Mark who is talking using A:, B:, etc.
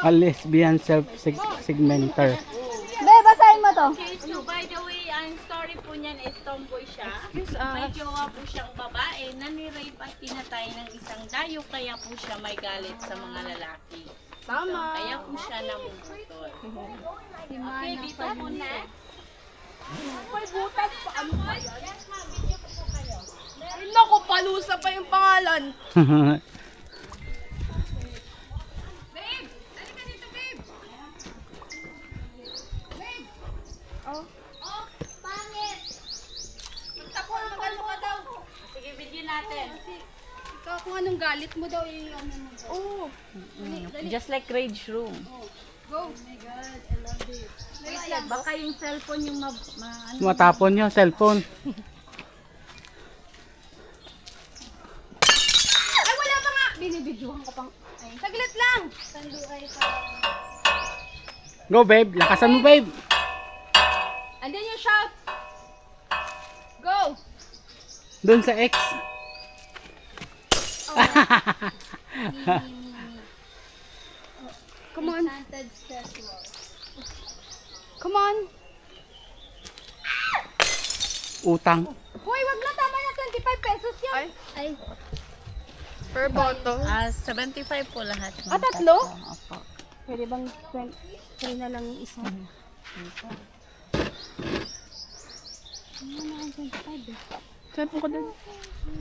A: A lesbian self-segmenter.
B: Be, basahin mo to.
C: Okay, so by the way, ang story po niyan is tomboy siya. May jowa po siyang babae na nirape at pinatay ng isang dayo, kaya po siya may galit sa mga lalaki.
B: Tama.
C: Kaya po siya namumutol. Okay, dito muna.
B: May butas pa. Ano pa yan? Ay, naku, palusa pa yung pangalan.
C: Sige, video natin.
B: Ikaw, kung anong galit mo daw, ano mo. Oh.
C: Just like Rage Room.
B: Go. Oh my God, I love this. Wait lang.
C: Baka yung cellphone yung ano.
A: Matapon yung cellphone.
B: Ay, wala pa nga. Binibidyohan ko pang. Ay, saglit lang. Sanduay pa.
A: Go babe, lakasan mo babe.
B: Andyan yung shout. Go.
A: Doon sa X.
B: Come on. Come on.
A: Utang.
B: Hoy, wag na, tama na 25 pesos yan. Ay.
D: Per bottle.
C: 75 po lahat.
B: Ah, tatlo?
C: Opo.
B: Pwede bang 20 na lang yung isa? Ano na ang 25 eh?
D: Saan po ka doon?